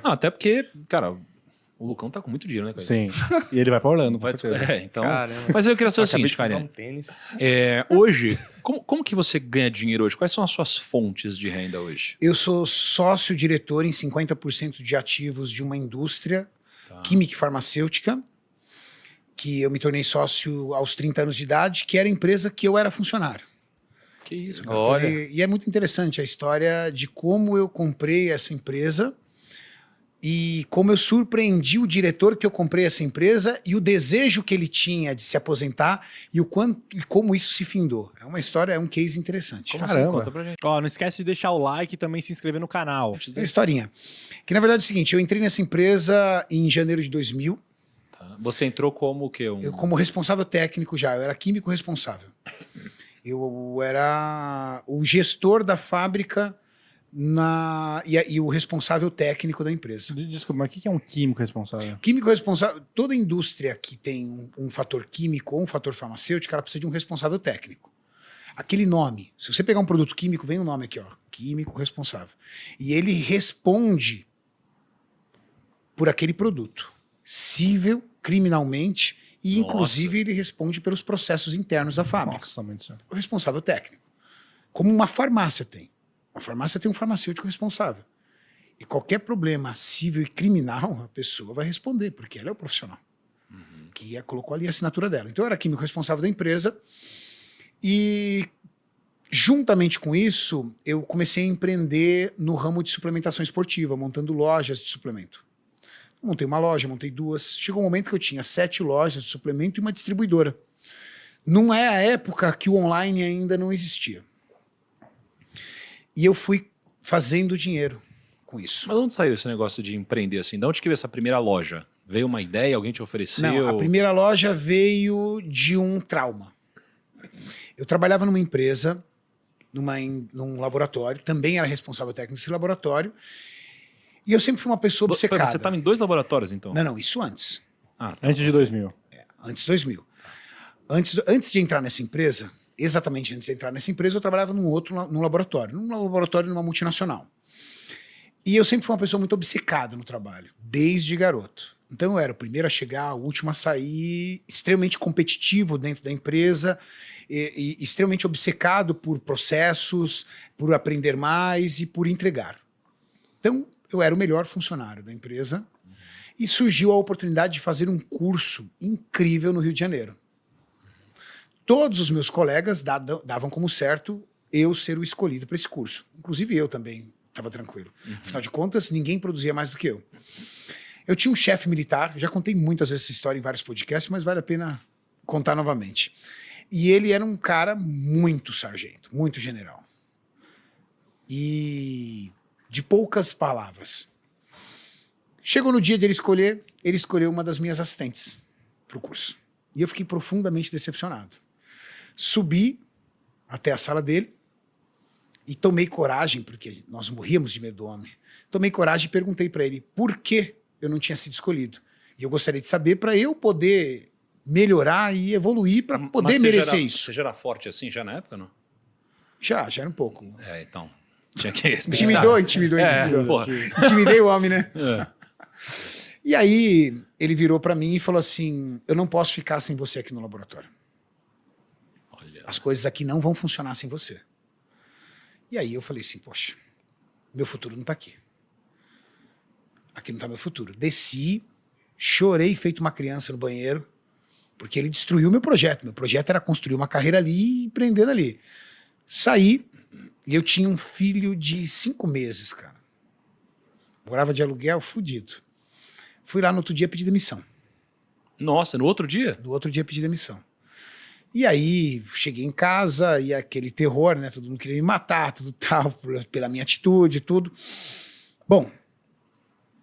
Não, até porque, cara, o Lucão tá com muito dinheiro, né, cara? Sim. E ele vai pra Orlando, com certeza. Então... Caramba. Mas eu queria saber o Acabei seguinte, de comprar cara. um tênis. Hoje, como que você ganha dinheiro hoje? Quais são as suas fontes de renda hoje? Eu sou sócio-diretor em 50% de ativos de uma indústria química e farmacêutica, que eu me tornei sócio aos 30 anos de idade, que era a empresa que eu era funcionário. Que isso, cara. Olha. E é muito interessante a história de como eu comprei essa empresa e como eu surpreendi o diretor que eu comprei essa empresa e o desejo que ele tinha de se aposentar e como isso se findou. É uma história, é um case interessante. Como assim? Caramba. Conta pra gente. Ó, não esquece de deixar o like e também se inscrever no canal. É uma historinha. Que na verdade é o seguinte, eu entrei nessa empresa em janeiro de 2000, Tá. Você entrou como o quê? eu como responsável técnico já, eu era químico responsável. Eu era o gestor da fábrica e o responsável técnico da empresa. Desculpa, mas o que é um químico responsável? Químico responsável, toda indústria que tem um fator químico ou um fator farmacêutico, ela precisa de um responsável técnico. Aquele nome, se você pegar um produto químico, vem o nome aqui, ó, químico responsável. E ele responde por aquele produto, civil, criminalmente, e Nossa. inclusive ele responde pelos processos internos da fábrica. Nossa, muito certo. O responsável técnico. Como uma farmácia tem. Uma farmácia tem um farmacêutico responsável. E qualquer problema civil e criminal, a pessoa vai responder, porque ela é o profissional. Que colocou ali a assinatura dela. Então eu era químico responsável da empresa e juntamente com isso eu comecei a empreender no ramo de suplementação esportiva, montando lojas de suplemento. Montei uma loja, montei duas. Chegou um momento que eu tinha 7 lojas de suplemento e uma distribuidora. Não é a época que o online ainda não existia. E eu fui fazendo dinheiro com isso. Mas onde saiu esse negócio de empreender assim? De onde que veio essa primeira loja? Veio uma ideia, alguém te ofereceu? Não, a primeira loja veio de um trauma. Eu trabalhava numa empresa, num laboratório, também era responsável técnico desse laboratório, e eu sempre fui uma pessoa obcecada. Você estava em 2 laboratórios, então? Não, isso antes. Ah, tá. Antes de 2000. Antes de 2000. Antes de entrar nessa empresa, exatamente antes de entrar nessa empresa, eu trabalhava num laboratório numa multinacional. E eu sempre fui uma pessoa muito obcecada no trabalho, desde garoto. Então eu era o primeiro a chegar, o último a sair, extremamente competitivo dentro da empresa, e extremamente obcecado por processos, por aprender mais e por entregar. Então eu era o melhor funcionário da empresa e surgiu a oportunidade de fazer um curso incrível no Rio de Janeiro. Todos os meus colegas davam como certo eu ser o escolhido para esse curso. Inclusive eu também estava tranquilo. Afinal de contas, ninguém produzia mais do que eu. Eu tinha um chefe militar, já contei muitas vezes essa história em vários podcasts, mas vale a pena contar novamente. E ele era um cara muito sargento, muito general. E de poucas palavras. Chegou no dia de ele escolheu uma das minhas assistentes para o curso. E eu fiquei profundamente decepcionado. Subi até a sala dele e tomei coragem, porque nós morríamos de medo do homem. Tomei coragem e perguntei para ele por que eu não tinha sido escolhido. E eu gostaria de saber para eu poder melhorar e evoluir para poder merecer isso. Você já era forte assim, já na época, não? Já era um pouco. Então. Tinha que respeitar. Intimidou. Porra. Intimidei o homem, né? É. E aí ele virou para mim e falou assim, eu não posso ficar sem você aqui no laboratório. Olha. As coisas aqui não vão funcionar sem você. E aí eu falei assim, poxa, meu futuro não tá aqui. Aqui não tá meu futuro. Desci, chorei feito uma criança no banheiro, porque ele destruiu meu projeto. Meu projeto era construir uma carreira ali e empreender ali. Saí e eu tinha um filho de 5 meses, cara. Morava de aluguel, fudido. Fui lá no outro dia pedir demissão. Nossa, no outro dia? No outro dia pedi demissão. E aí, cheguei em casa e aquele terror, né? Todo mundo queria me matar, tudo tal, pela minha atitude, tudo. Bom,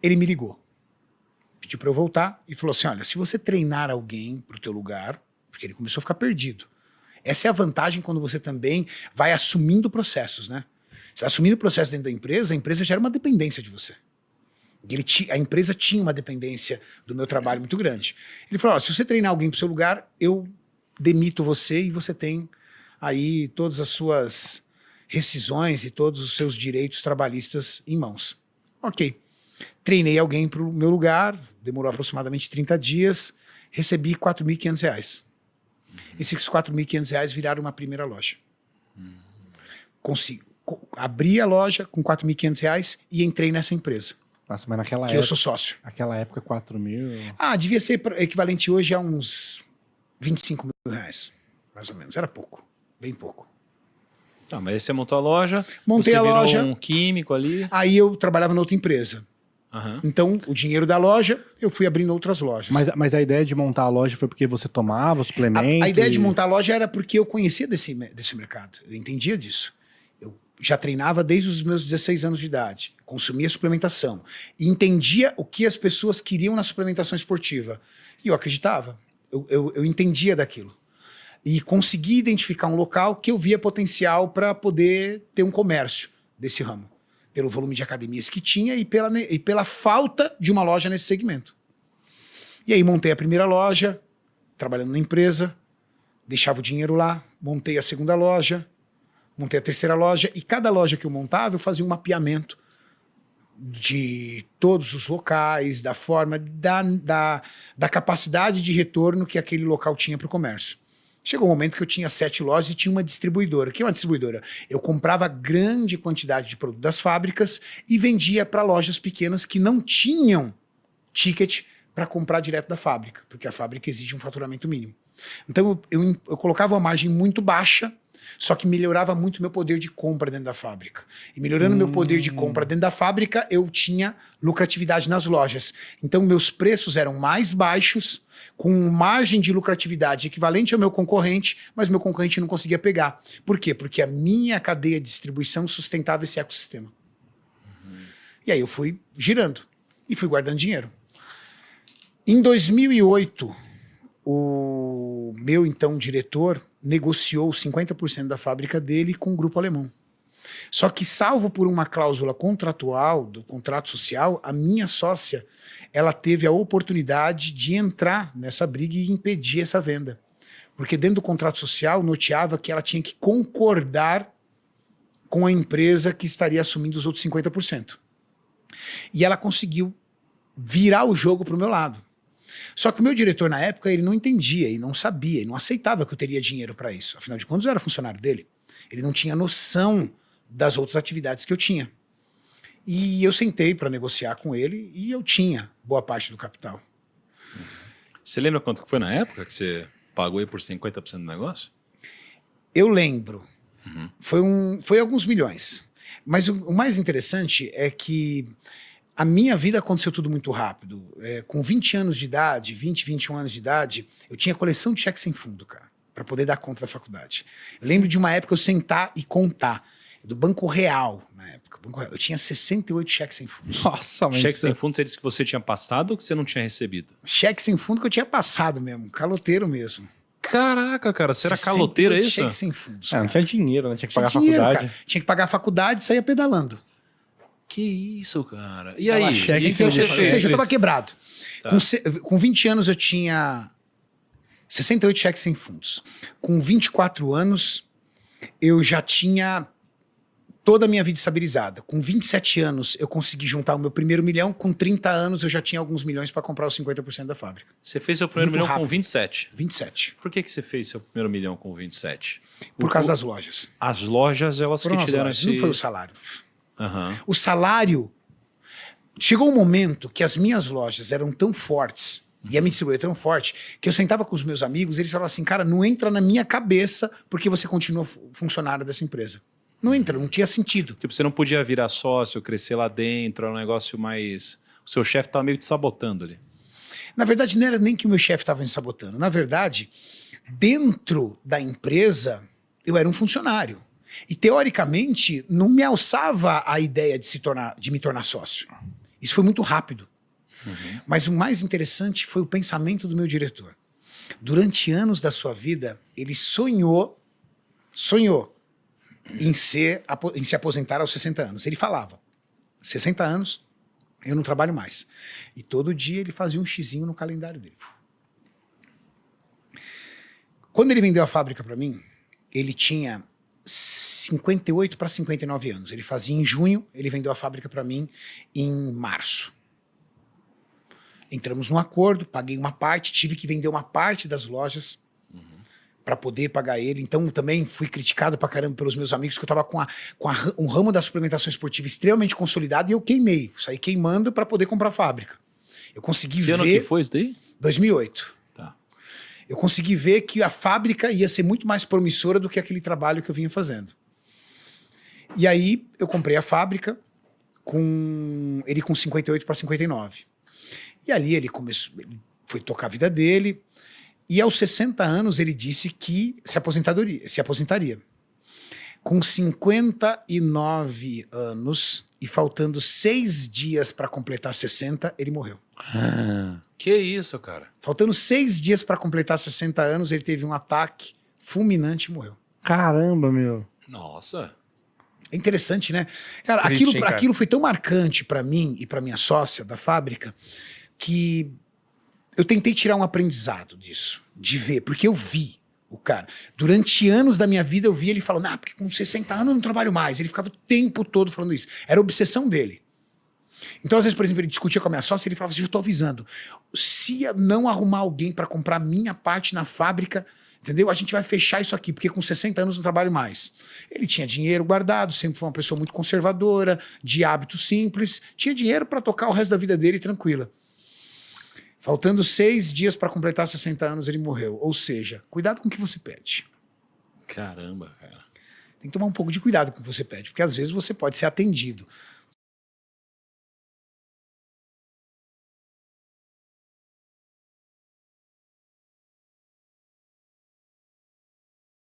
ele me ligou. Pediu para eu voltar e falou assim, olha, se você treinar alguém pro teu lugar, porque ele começou a ficar perdido. Essa é a vantagem quando você também vai assumindo processos, né? Você vai assumindo o processo dentro da empresa, a empresa gera uma dependência de você. A empresa tinha uma dependência do meu trabalho muito grande. Ele falou, se você treinar alguém pro seu lugar, eu demito você e você tem aí todas as suas rescisões e todos os seus direitos trabalhistas em mãos. Ok. Treinei alguém para o meu lugar, demorou aproximadamente 30 dias, recebi R$ 4.500. Esses R$ 4.500 viraram uma primeira loja. Abri a loja com R$ 4.500 e entrei nessa empresa. Nossa, mas naquela Que época... eu sou sócio. Naquela época, 4 mil... Devia ser equivalente hoje a uns R$ 25.000, mais ou menos. Era pouco, bem pouco. Tá, mas aí você montou a loja, Montei você a virou loja. um químico ali. Aí eu trabalhava na outra empresa. Aham. Então, o dinheiro da loja, eu fui abrindo outras lojas. Mas a ideia de montar a loja foi porque você tomava suplemento? A ideia de montar a loja era porque eu conhecia desse mercado. Eu entendia disso. Eu já treinava desde os meus 16 anos de idade. Consumia suplementação. E entendia o que as pessoas queriam na suplementação esportiva. E eu acreditava. Eu entendia daquilo. E consegui identificar um local que eu via potencial para poder ter um comércio desse ramo. Pelo volume de academias que tinha e pela falta de uma loja nesse segmento. E aí montei a primeira loja, trabalhando na empresa, deixava o dinheiro lá, montei a segunda loja, montei a terceira loja, e cada loja que eu montava, eu fazia um mapeamento de todos os locais, da forma, da capacidade de retorno que aquele local tinha para o comércio. Chegou um momento que eu tinha 7 lojas e tinha uma distribuidora. O que é uma distribuidora? Eu comprava grande quantidade de produto das fábricas e vendia para lojas pequenas que não tinham ticket para comprar direto da fábrica, porque a fábrica exige um faturamento mínimo. Então eu colocava uma margem muito baixa, só que melhorava muito meu poder de compra dentro da fábrica. E melhorando meu poder de compra dentro da fábrica, eu tinha lucratividade nas lojas. Então meus preços eram mais baixos, com margem de lucratividade equivalente ao meu concorrente, mas meu concorrente não conseguia pegar. Por quê? Porque a minha cadeia de distribuição sustentava esse ecossistema. E aí eu fui girando e fui guardando dinheiro. Em 2008, o meu então diretor negociou 50% da fábrica dele com o grupo alemão. Só que, salvo por uma cláusula contratual, do contrato social, a minha sócia, ela teve a oportunidade de entrar nessa briga e impedir essa venda. Porque dentro do contrato social, noteava que ela tinha que concordar com a empresa que estaria assumindo os outros 50%. E ela conseguiu virar o jogo para o meu lado. Só que o meu diretor, na época, ele não entendia, e não sabia, e não aceitava que eu teria dinheiro para isso. Afinal de contas, eu era funcionário dele. Ele não tinha noção das outras atividades que eu tinha. E eu sentei para negociar com ele e eu tinha boa parte do capital. Você lembra quanto que foi na época que você pagou aí por 50% do negócio? Eu lembro. Foi alguns milhões. Mas o mais interessante é que a minha vida aconteceu tudo muito rápido. Com 20 anos de idade, 20, 21 anos de idade, eu tinha coleção de cheques sem fundo, cara, para poder dar conta da faculdade. Eu lembro de uma época eu sentar e contar, do Banco Real, na época. Eu tinha 68 cheques sem fundo. Nossa, mas... Cheque sem fundo, você disse que você tinha passado ou que você não tinha recebido? Cheque sem fundo que eu tinha passado mesmo, caloteiro mesmo. Caraca, cara, você era caloteiro, é isso? Cheque sem fundos, não tinha dinheiro, né? Tinha que pagar a dinheiro, faculdade. cara. Tinha que pagar a faculdade e saía pedalando. Que isso, cara. E Tava aí? cheque O que sem você fundo. Ou fez? seja, eu tava quebrado. Tá. Com 20 anos eu tinha 68 cheques sem fundos. Com 24 anos eu já tinha toda a minha vida estabilizada. Com 27 anos eu consegui juntar o meu primeiro milhão. Com 30 anos eu já tinha alguns milhões para comprar os 50% da fábrica. Você fez seu primeiro Muito milhão com rápido. 27. 27. Por que você fez seu primeiro milhão com 27? Por causa das lojas. As lojas, elas Foram que as te deram lojas, esse... não foi o salário. Aham. O salário... Chegou um momento que as minhas lojas eram tão fortes, e a minha distribuidora tão forte, que eu sentava com os meus amigos e eles falavam assim, cara, não entra na minha cabeça porque você continua funcionário dessa empresa. Não entra, não tinha sentido. Tipo, você não podia virar sócio, crescer lá dentro, era um negócio mais... O seu chefe tava meio te sabotando ali. Na verdade, não era nem que o meu chefe estava me sabotando. Na verdade, dentro da empresa, eu era um funcionário. E, teoricamente, não me alçava a ideia de me tornar sócio. Isso foi muito rápido. Mas o mais interessante foi o pensamento do meu diretor. Durante anos da sua vida, ele sonhou em se aposentar aos 60 anos. Ele falava, 60 anos, eu não trabalho mais. E todo dia ele fazia um xizinho no calendário dele. Quando ele vendeu a fábrica para mim, ele tinha 58 para 59 anos. Ele fazia em junho, ele vendeu a fábrica para mim em março. Entramos num acordo, paguei uma parte, tive que vender uma parte das lojas para poder pagar ele. Então também fui criticado pra caramba pelos meus amigos, que eu tava com um ramo da suplementação esportiva extremamente consolidado e eu queimei. Saí queimando para poder comprar a fábrica. Eu consegui ver... Que ano que foi isso daí? 2008. Tá. Eu consegui ver que a fábrica ia ser muito mais promissora do que aquele trabalho que eu vinha fazendo. E aí eu comprei a fábrica com ele com 58 para 59. E ali ele foi tocar a vida dele. E aos 60 anos ele disse que se aposentaria. Com 59 anos e faltando 6 dias para completar 60, ele morreu. Que isso, cara? Faltando 6 dias para completar 60 anos, ele teve um ataque fulminante e morreu. Caramba, meu. Nossa. É interessante, né? Cara, Triste, hein, cara? aquilo foi tão marcante para mim e para minha sócia da fábrica que eu tentei tirar um aprendizado disso, de ver, porque eu vi o cara. Durante anos da minha vida eu vi ele falando, porque com 60 anos eu não trabalho mais. Ele ficava o tempo todo falando isso. Era a obsessão dele. Então, às vezes, por exemplo, ele discutia com a minha sócia e ele falava assim, eu tô avisando, se eu não arrumar alguém para comprar minha parte na fábrica, entendeu? A gente vai fechar isso aqui, porque com 60 anos eu não trabalho mais. Ele tinha dinheiro guardado, sempre foi uma pessoa muito conservadora, de hábitos simples, tinha dinheiro para tocar o resto da vida dele tranquila. Faltando 6 dias para completar 60 anos, ele morreu. Ou seja, cuidado com o que você pede. Caramba, cara. Tem que tomar um pouco de cuidado com o que você pede, porque às vezes você pode ser atendido